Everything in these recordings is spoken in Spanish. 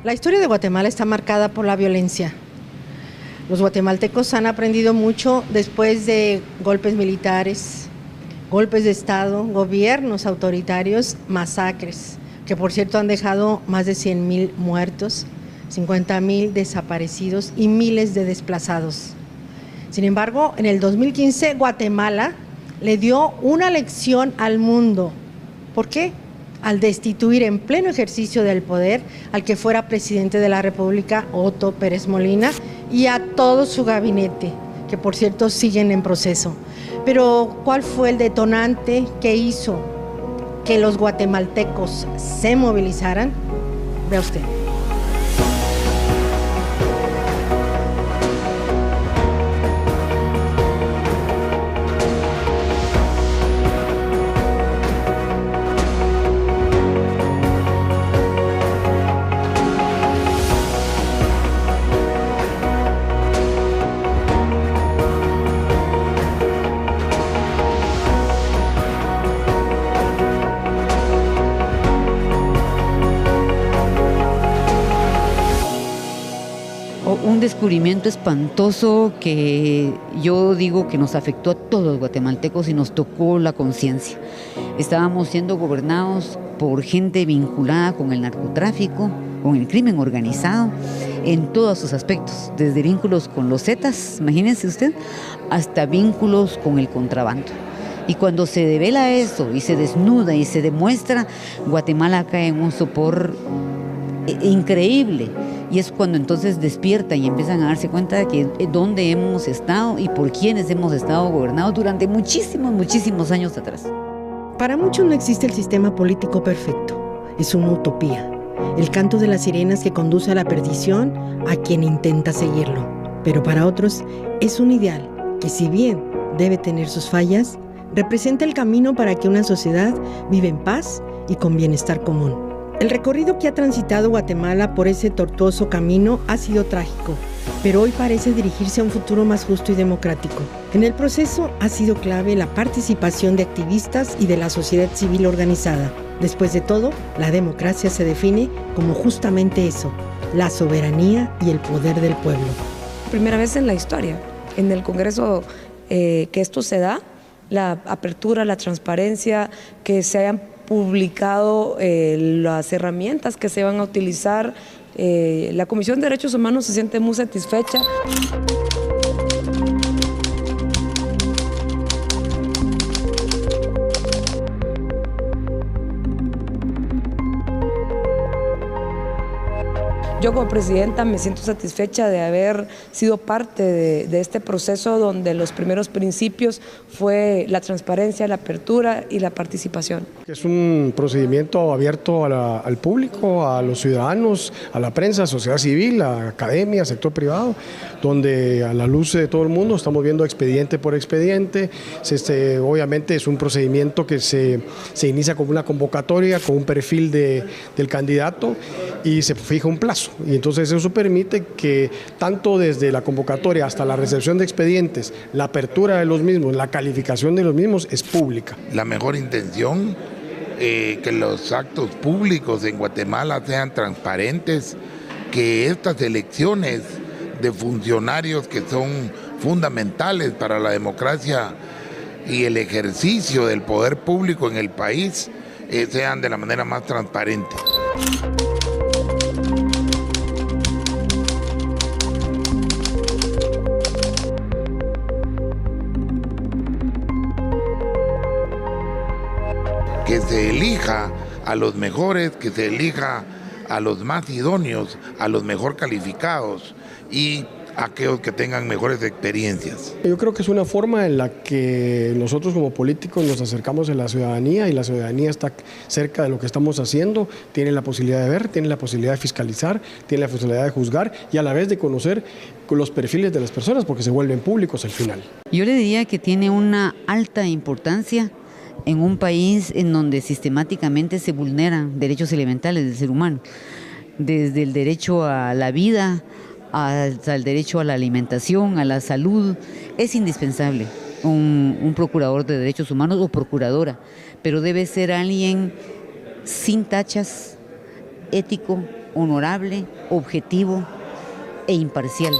La historia de Guatemala está marcada por la violencia. Los guatemaltecos han aprendido mucho después de golpes militares, golpes de Estado, gobiernos autoritarios, masacres, que por cierto han dejado más de 100,000 muertos, 50,000 desaparecidos y miles de desplazados. Sin embargo, en el 2015 Guatemala le dio una lección al mundo. ¿Por qué? Al destituir en pleno ejercicio del poder al que fuera presidente de la República, Otto Pérez Molina, y a todo su gabinete, que por cierto siguen en proceso. Pero, ¿cuál fue el detonante que hizo que los guatemaltecos se movilizaran? Vea usted. Un descubrimiento espantoso que yo digo que nos afectó a todos los guatemaltecos y nos tocó la conciencia. Estábamos siendo gobernados por gente vinculada con el narcotráfico, con el crimen organizado, en todos sus aspectos, desde vínculos con los Zetas, imagínense usted, hasta vínculos con el contrabando. Y cuando se devela eso y se desnuda y se demuestra, Guatemala cae en un sopor increíble. Y es cuando entonces despiertan y empiezan a darse cuenta de que dónde hemos estado y por quiénes hemos estado gobernados durante muchísimos años atrás. Para muchos no existe el sistema político perfecto, es una utopía, el canto de las sirenas que conduce a la perdición a quien intenta seguirlo. Pero para otros es un ideal que, si bien debe tener sus fallas, representa el camino para que una sociedad viva en paz y con bienestar común. El recorrido que ha transitado Guatemala por ese tortuoso camino ha sido trágico, pero hoy parece dirigirse a un futuro más justo y democrático. En el proceso ha sido clave la participación de activistas y de la sociedad civil organizada. Después de todo, la democracia se define como justamente eso, la soberanía y el poder del pueblo. Primera vez en la historia, en el Congreso que esto se da, la apertura, la transparencia, que se hayan publicado las herramientas que se van a utilizar. La Comisión de Derechos Humanos se siente muy satisfecha. Yo como presidenta me siento satisfecha de haber sido parte de este proceso donde los primeros principios fue la transparencia, la apertura y la participación. Es un procedimiento abierto al público, a los ciudadanos, a la prensa, sociedad civil, a academia, sector privado, donde a la luz de todo el mundo estamos viendo expediente por expediente. Obviamente es un procedimiento que se inicia con una convocatoria, con un perfil del candidato y se fija un plazo. Y entonces eso permite que tanto desde la convocatoria hasta la recepción de expedientes, la apertura de los mismos, la calificación de los mismos es pública. La mejor intención, que los actos públicos en Guatemala sean transparentes, que estas elecciones de funcionarios que son fundamentales para la democracia y el ejercicio del poder público en el país sean de la manera más transparente. Que se elija a los mejores, que se elija a los más idóneos, a los mejor calificados y a aquellos que tengan mejores experiencias. Yo creo que es una forma en la que nosotros como políticos nos acercamos a la ciudadanía y la ciudadanía está cerca de lo que estamos haciendo, tiene la posibilidad de ver, tiene la posibilidad de fiscalizar, tiene la posibilidad de juzgar y a la vez de conocer los perfiles de las personas porque se vuelven públicos al final. Yo le diría que tiene una alta importancia en un país en donde sistemáticamente se vulneran derechos elementales del ser humano, desde el derecho a la vida hasta el derecho a la alimentación, a la salud. Es indispensable un procurador de derechos humanos o procuradora, pero debe ser alguien sin tachas, ético, honorable, objetivo e imparcial.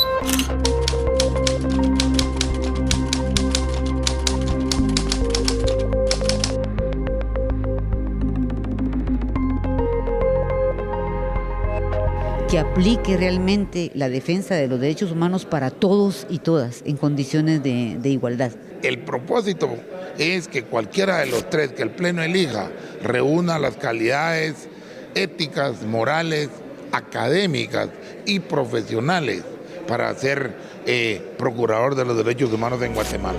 Que aplique realmente la defensa de los derechos humanos para todos y todas en condiciones de igualdad. El propósito es que cualquiera de los tres que el Pleno elija reúna las calidades éticas, morales, académicas y profesionales para ser procurador de los derechos humanos en Guatemala.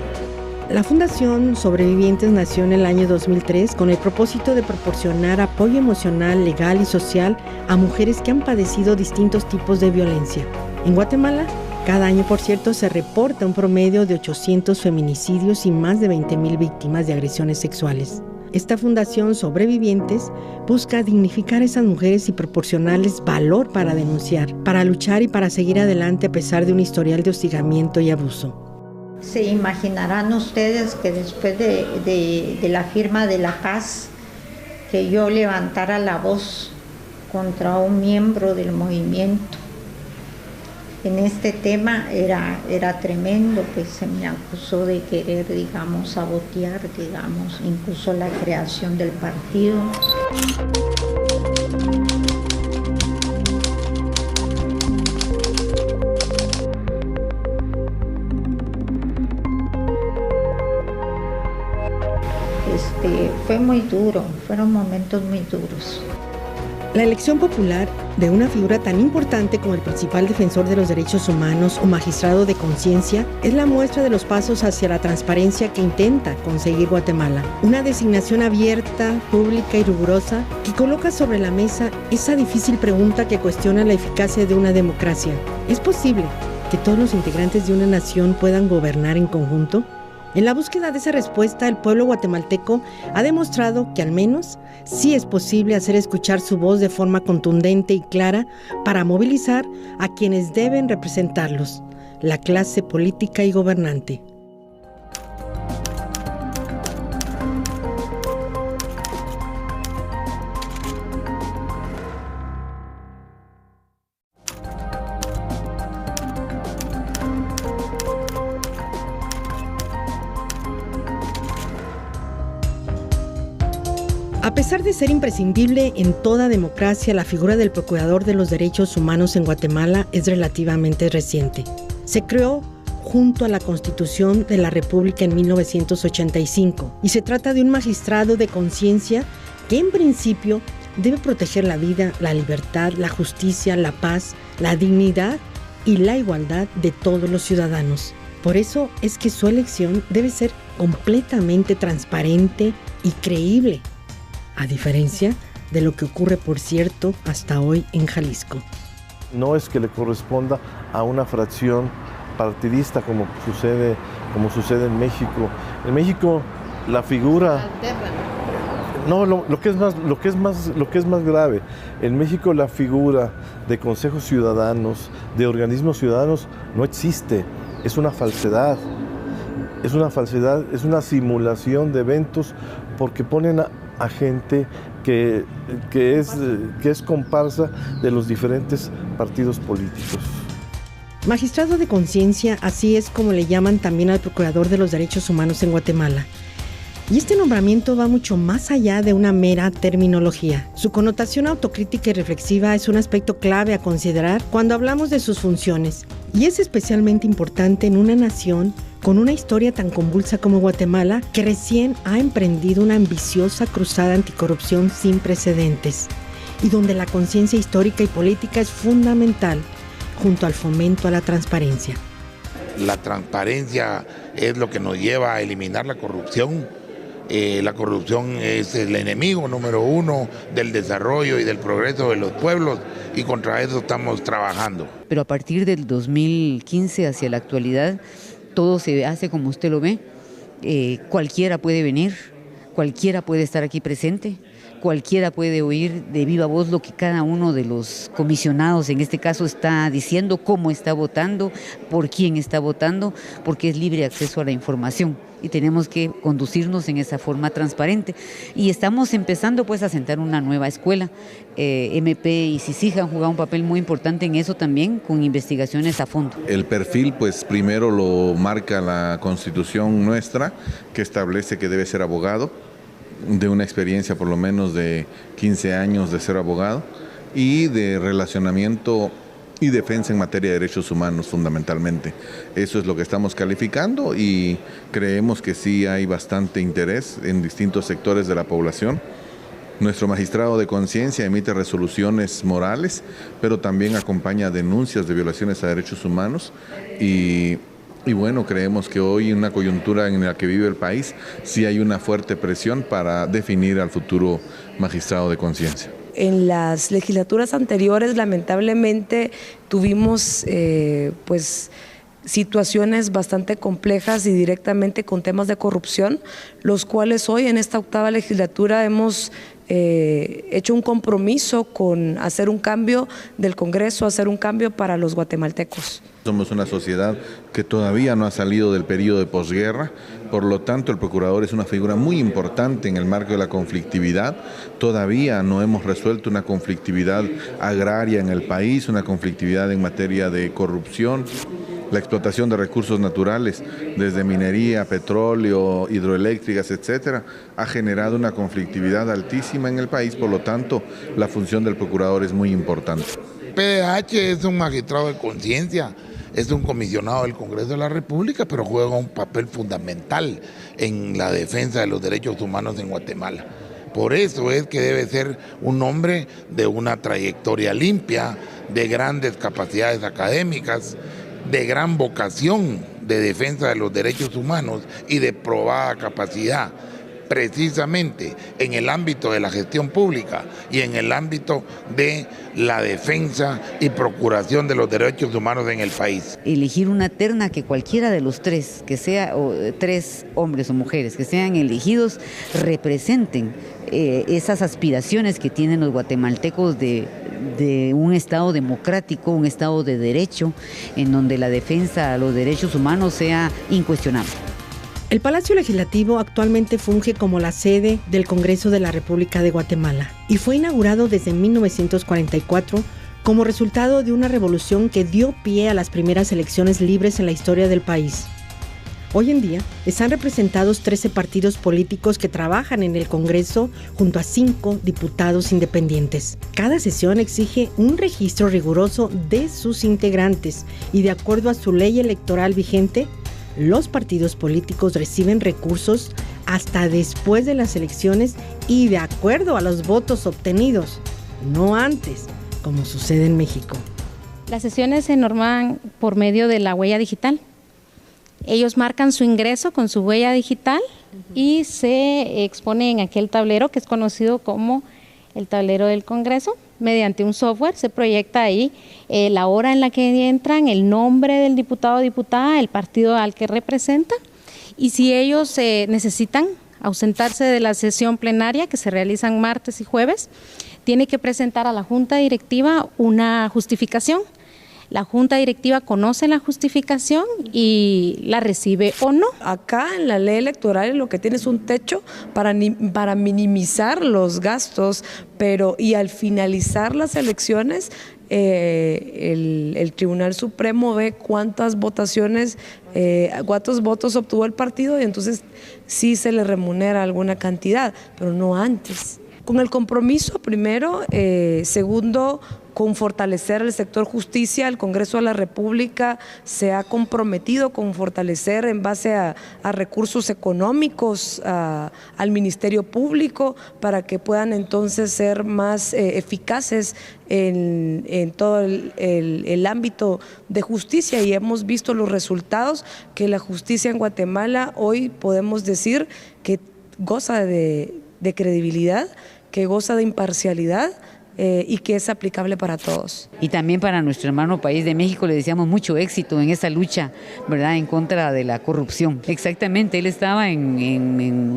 La Fundación Sobrevivientes nació en el año 2003 con el propósito de proporcionar apoyo emocional, legal y social a mujeres que han padecido distintos tipos de violencia. En Guatemala, cada año, por cierto, se reporta un promedio de 800 feminicidios y más de 20,000 víctimas de agresiones sexuales. Esta Fundación Sobrevivientes busca dignificar a esas mujeres y proporcionarles valor para denunciar, para luchar y para seguir adelante a pesar de un historial de hostigamiento y abuso. Se imaginarán ustedes que después de la firma de la paz, que yo levantara la voz contra un miembro del movimiento. En este tema era tremendo, pues se me acusó de querer, sabotear, incluso la creación del partido. Fue muy duro, fueron momentos muy duros. La elección popular de una figura tan importante como el principal defensor de los derechos humanos o magistrado de conciencia es la muestra de los pasos hacia la transparencia que intenta conseguir Guatemala. Una designación abierta, pública y rigurosa que coloca sobre la mesa esa difícil pregunta que cuestiona la eficacia de una democracia. ¿Es posible que todos los integrantes de una nación puedan gobernar en conjunto? En la búsqueda de esa respuesta, el pueblo guatemalteco ha demostrado que al menos sí es posible hacer escuchar su voz de forma contundente y clara para movilizar a quienes deben representarlos, la clase política y gobernante. A pesar de ser imprescindible en toda democracia, la figura del Procurador de los Derechos Humanos en Guatemala es relativamente reciente. Se creó junto a la Constitución de la República en 1985 y se trata de un magistrado de conciencia que en principio debe proteger la vida, la libertad, la justicia, la paz, la dignidad y la igualdad de todos los ciudadanos. Por eso es que su elección debe ser completamente transparente y creíble, a diferencia de lo que ocurre, por cierto, hasta hoy en Jalisco. No es que le corresponda a una fracción partidista como sucede en México. En México la figura... No, lo que es más grave, en México la figura de consejos ciudadanos, de organismos ciudadanos, no existe. Es una falsedad. Es una simulación de eventos porque ponen a gente que es comparsa de los diferentes partidos políticos. Magistrado de conciencia, así es como le llaman también al Procurador de los Derechos Humanos en Guatemala. Y este nombramiento va mucho más allá de una mera terminología. Su connotación autocrítica y reflexiva es un aspecto clave a considerar cuando hablamos de sus funciones. Y es especialmente importante en una nación con una historia tan convulsa como Guatemala, que recién ha emprendido una ambiciosa cruzada anticorrupción sin precedentes, y donde la conciencia histórica y política es fundamental, junto al fomento a la transparencia. La transparencia es lo que nos lleva a eliminar la corrupción. La corrupción es el enemigo número uno del desarrollo y del progreso de los pueblos, y contra eso estamos trabajando. Pero a partir del 2015 hacia la actualidad, todo se hace como usted lo ve. Cualquiera puede venir, cualquiera puede estar aquí presente. cualquiera puede oír de viva voz lo que cada uno de los comisionados en este caso está diciendo, cómo está votando, por quién está votando, porque es libre acceso a la información y tenemos que conducirnos en esa forma transparente. Y estamos empezando pues a sentar una nueva escuela. MP y CICIG han jugado un papel muy importante en eso también, con investigaciones a fondo. El perfil pues primero lo marca la Constitución nuestra, que establece que debe ser abogado, de una experiencia por lo menos de 15 años de ser abogado y de relacionamiento y defensa en materia de derechos humanos fundamentalmente. Eso es lo que estamos calificando y creemos que sí hay bastante interés en distintos sectores de la población. Nuestro magistrado de conciencia emite resoluciones morales, pero también acompaña denuncias de violaciones a derechos humanos y bueno, creemos que hoy en una coyuntura en la que vive el país sí hay una fuerte presión para definir al futuro magistrado de conciencia. En las legislaturas anteriores, lamentablemente, tuvimos pues situaciones bastante complejas y directamente con temas de corrupción, los cuales hoy en esta octava legislatura hemos hecho un compromiso con hacer un cambio del Congreso, hacer un cambio para los guatemaltecos. Somos una sociedad que todavía no ha salido del periodo de posguerra, por lo tanto el procurador es una figura muy importante en el marco de la conflictividad. Todavía no hemos resuelto una conflictividad agraria en el país, una conflictividad en materia de corrupción. La explotación de recursos naturales, desde minería, petróleo, hidroeléctricas, etcétera, ha generado una conflictividad altísima en el país, por lo tanto, la función del procurador es muy importante. PDH es un magistrado de conciencia, es un comisionado del Congreso de la República, pero juega un papel fundamental en la defensa de los derechos humanos en Guatemala. Por eso es que debe ser un hombre de una trayectoria limpia, de grandes capacidades académicas, de gran vocación de defensa de los derechos humanos y de probada capacidad, precisamente en el ámbito de la gestión pública y en el ámbito de la defensa y procuración de los derechos humanos en el país. Elegir una terna que cualquiera de los tres, que sea tres hombres o mujeres, que sean elegidos, representen esas aspiraciones que tienen los guatemaltecos de un Estado democrático, un Estado de derecho, en donde la defensa a los derechos humanos sea incuestionable. El Palacio Legislativo actualmente funge como la sede del Congreso de la República de Guatemala y fue inaugurado desde 1944 como resultado de una revolución que dio pie a las primeras elecciones libres en la historia del país. Hoy en día están representados 13 partidos políticos que trabajan en el Congreso junto a 5 diputados independientes. Cada sesión exige un registro riguroso de sus integrantes y de acuerdo a su ley electoral vigente, los partidos políticos reciben recursos hasta después de las elecciones y de acuerdo a los votos obtenidos, no antes, como sucede en México. Las sesiones se norman por medio de la huella digital. Ellos marcan su ingreso con su huella digital y se expone en aquel tablero que es conocido como el tablero del Congreso. Mediante un software se proyecta ahí la hora en la que entran, el nombre del diputado o diputada, el partido al que representa y si ellos necesitan ausentarse de la sesión plenaria que se realizan martes y jueves, tiene que presentar a la Junta Directiva una justificación. La Junta Directiva conoce la justificación y la recibe o no. Acá en la ley electoral lo que tiene es un techo para minimizar los gastos, y al finalizar las elecciones el Tribunal Supremo ve cuántas votaciones, cuántos votos obtuvo el partido y entonces sí se le remunera alguna cantidad, pero no antes. Con el compromiso primero, segundo, con fortalecer el sector justicia, el Congreso de la República se ha comprometido con fortalecer en base a recursos económicos al Ministerio Público para que puedan entonces ser más eficaces en todo el ámbito de justicia y hemos visto los resultados que la justicia en Guatemala hoy podemos decir que goza de credibilidad, que goza de imparcialidad y que es aplicable para todos. Y también para nuestro hermano país de México le deseamos mucho éxito en esa lucha, ¿verdad?, en contra de la corrupción. Exactamente, él estaba en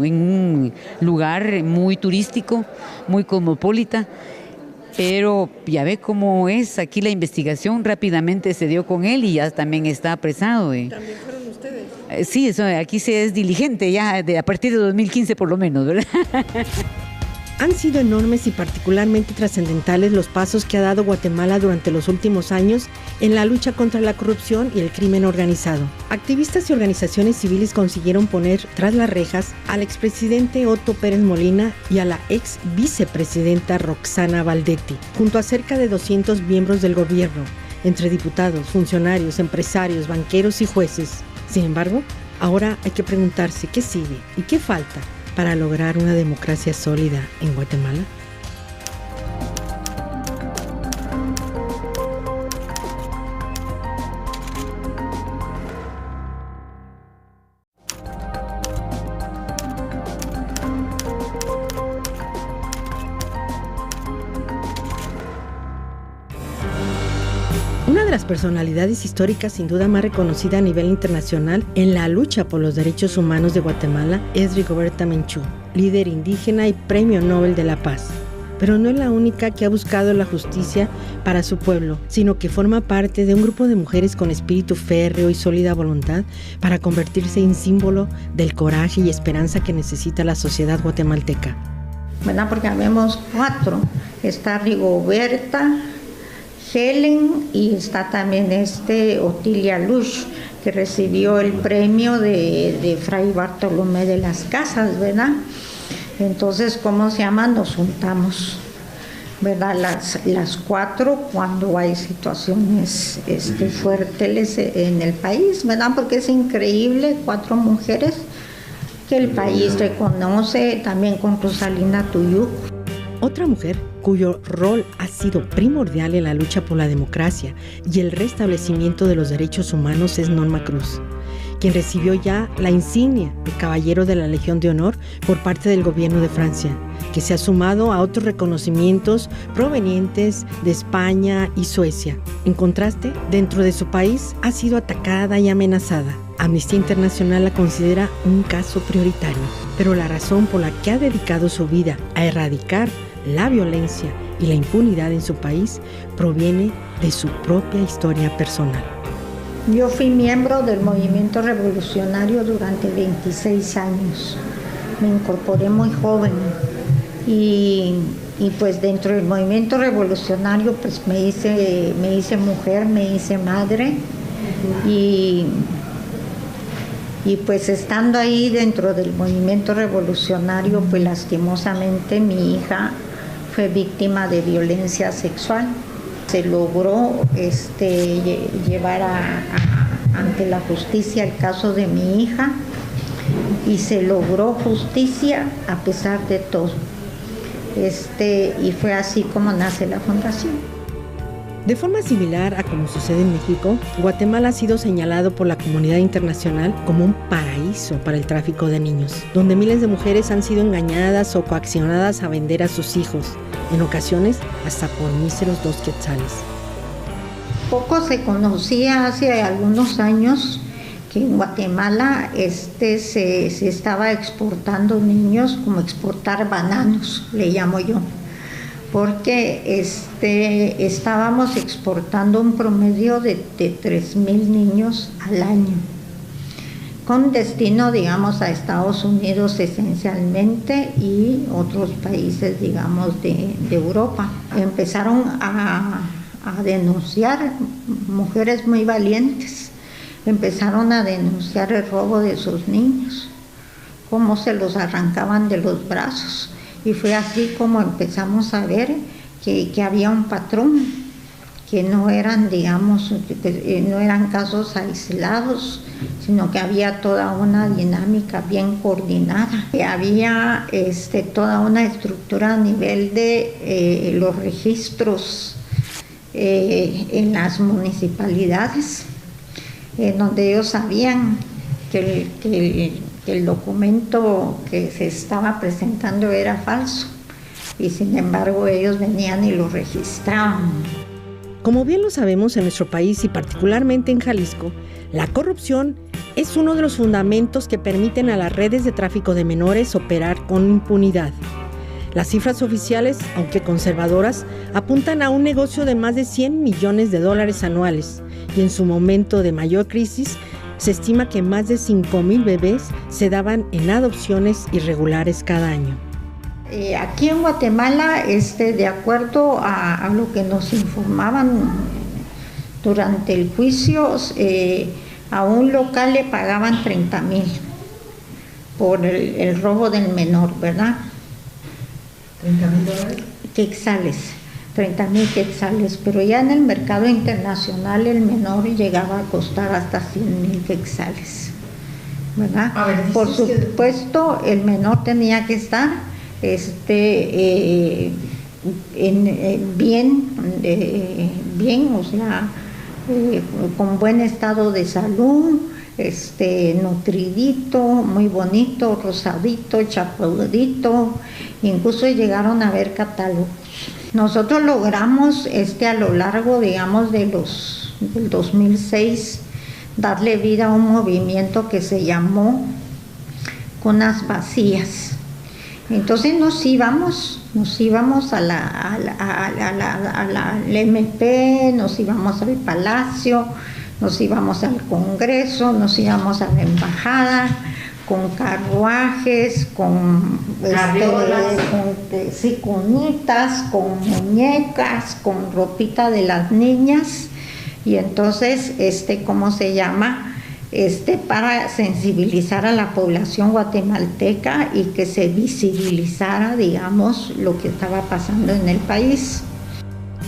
un lugar muy turístico, muy cosmopolita, pero ya ve cómo es aquí la investigación, rápidamente se dio con él y ya también está apresado. ¿También fueron ustedes? Sí, eso, aquí se es diligente ya a partir de 2015 por lo menos, ¿verdad? Han sido enormes y particularmente trascendentales los pasos que ha dado Guatemala durante los últimos años en la lucha contra la corrupción y el crimen organizado. Activistas y organizaciones civiles consiguieron poner tras las rejas al expresidente Otto Pérez Molina y a la ex vicepresidenta Roxana Valdetti, junto a cerca de 200 miembros del gobierno, entre diputados, funcionarios, empresarios, banqueros y jueces. Sin embargo, ahora hay que preguntarse qué sigue y qué falta para lograr una democracia sólida en Guatemala. Una de las personalidades históricas sin duda más reconocida a nivel internacional en la lucha por los derechos humanos de Guatemala es Rigoberta Menchú, líder indígena y Premio Nobel de la Paz. Pero no es la única que ha buscado la justicia para su pueblo, sino que forma parte de un grupo de mujeres con espíritu férreo y sólida voluntad para convertirse en símbolo del coraje y esperanza que necesita la sociedad guatemalteca. ¿Verdad? Porque habemos 4. Está Rigoberta, Helen y está también Otilia Lush, que recibió el premio de Fray Bartolomé de las Casas, ¿verdad? Entonces, ¿cómo se llama? Nos juntamos, ¿verdad? Las 4 cuando hay situaciones fuertes en el país, ¿verdad? Porque es increíble, 4 mujeres que el país reconoce, también con Rosalina Tuyú. Otra mujer cuyo rol ha sido primordial en la lucha por la democracia y el restablecimiento de los derechos humanos es Norma Cruz, quien recibió ya la insignia de Caballero de la Legión de Honor por parte del gobierno de Francia, que se ha sumado a otros reconocimientos provenientes de España y Suecia. En contraste, dentro de su país ha sido atacada y amenazada. Amnistía Internacional la considera un caso prioritario, pero la razón por la que ha dedicado su vida a erradicar la violencia y la impunidad en su país proviene de su propia historia personal. Yo fui miembro del movimiento revolucionario durante 26 años. Me incorporé muy joven y pues dentro del movimiento revolucionario pues me hice mujer, me hice madre y pues estando ahí dentro del movimiento revolucionario, pues lastimosamente mi hija fue víctima de violencia sexual. Se logró llevar ante la justicia el caso de mi hija y se logró justicia a pesar de todo. Y fue así como nace la fundación. De forma similar a como sucede en México, Guatemala ha sido señalado por la comunidad internacional como un paraíso para el tráfico de niños, donde miles de mujeres han sido engañadas o coaccionadas a vender a sus hijos, en ocasiones hasta por míseros 2 quetzales. Poco se conocía hace algunos años que en Guatemala se estaba exportando niños como exportar bananos, le llamo yo, porque estábamos exportando un promedio de 3,000 niños al año, con destino, digamos, a Estados Unidos esencialmente y otros países, digamos, de Europa. Empezaron a denunciar, mujeres muy valientes, empezaron a denunciar el robo de sus niños, cómo se los arrancaban de los brazos. Y fue así como empezamos a ver que había un patrón, que no eran, digamos, no eran casos aislados, sino que había toda una dinámica bien coordinada. Que había toda una estructura a nivel de los registros en las municipalidades, donde ellos sabían que el documento que se estaba presentando era falso. y sin embargo ellos venían y lo registraban. Como bien lo sabemos en nuestro país y particularmente en Jalisco, la corrupción es uno de los fundamentos que permiten a las redes de tráfico de menores operar con impunidad. Las cifras oficiales, aunque conservadoras, apuntan a un negocio de más de $100 millones anuales y en su momento de mayor crisis se estima que más de 5,000 bebés se daban en adopciones irregulares cada año. Aquí en Guatemala, de acuerdo a lo que nos informaban durante el juicio, a un local le pagaban 30,000 por el robo del menor, ¿verdad? $30,000 quetzales, 30,000 quetzales, pero ya en el mercado internacional el menor llegaba a costar hasta 100,000 quetzales, ¿verdad? Por supuesto, el menor tenía que estar bien, o sea, con buen estado de salud, nutridito, muy bonito, rosadito, chapeudito, incluso llegaron a ver catálogos. Nosotros logramos a lo largo, digamos, del 2006, darle vida a un movimiento que se llamó Cunas Vacías. Entonces nos íbamos a la MP, nos íbamos al Palacio, nos íbamos al Congreso, nos íbamos a la Embajada, con carruajes, con cunitas, con muñecas, con ropita de las niñas, y entonces, ¿cómo se llama? Para sensibilizar a la población guatemalteca y que se visibilizara, digamos, lo que estaba pasando en el país.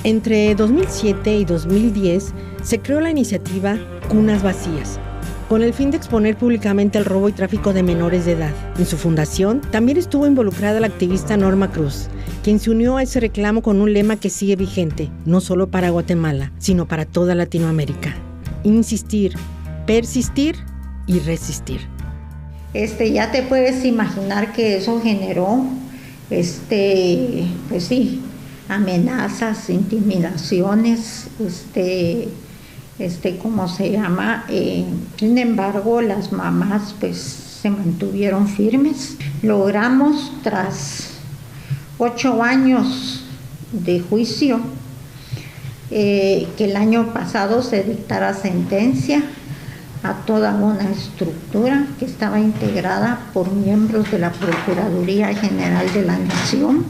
Entre 2007 y 2010 se creó la iniciativa Cunas Vacías, con el fin de exponer públicamente el robo y tráfico de menores de edad. En su fundación también estuvo involucrada la activista Norma Cruz, quien se unió a ese reclamo con un lema que sigue vigente, no solo para Guatemala, sino para toda Latinoamérica: insistir, persistir y resistir. Ya te puedes imaginar que eso generó, pues sí, amenazas, intimidaciones, ¿cómo se llama? Sin embargo, las mamás, pues, se mantuvieron firmes. Logramos, tras 8 años de juicio, que el año pasado se dictara sentencia a toda una estructura que estaba integrada por miembros de la Procuraduría General de la Nación,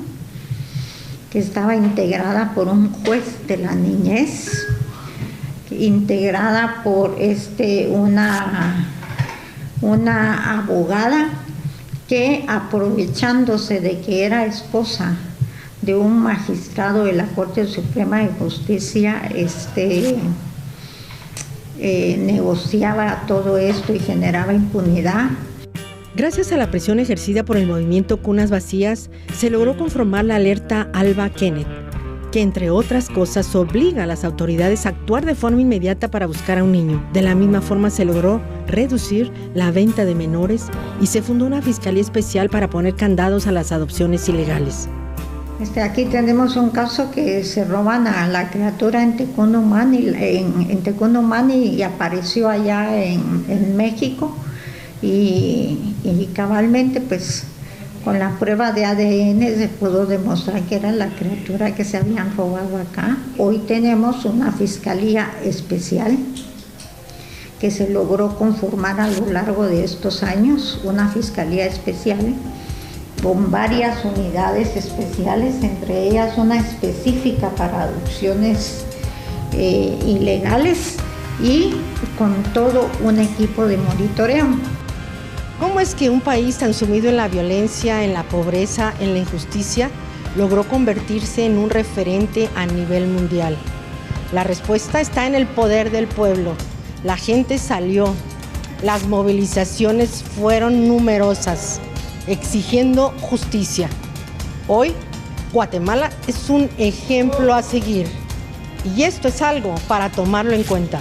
que estaba integrada por un juez de la niñez, integrada por una abogada que, aprovechándose de que era esposa de un magistrado de la Corte Suprema de Justicia, negociaba todo esto y generaba impunidad. Gracias a la presión ejercida por el movimiento Cunas Vacías, se logró conformar la alerta Alba Kenneth, que entre otras cosas obliga a las autoridades a actuar de forma inmediata para buscar a un niño. De la misma forma se logró reducir la venta de menores y se fundó una fiscalía especial para poner candados a las adopciones ilegales. Aquí tenemos un caso que se roban a la criatura en Tecunumán y apareció allá en México y cabalmente, pues, con la prueba de ADN se pudo demostrar que era la criatura que se habían robado acá. Hoy tenemos una fiscalía especial que se logró conformar a lo largo de estos años, una fiscalía especial con varias unidades especiales, entre ellas una específica para adopciones ilegales y con todo un equipo de monitoreo. ¿Cómo es que un país tan sumido en la violencia, en la pobreza, en la injusticia, logró convertirse en un referente a nivel mundial? La respuesta está en el poder del pueblo. La gente salió, las movilizaciones fueron numerosas, exigiendo justicia. Hoy, Guatemala es un ejemplo a seguir y esto es algo para tomarlo en cuenta.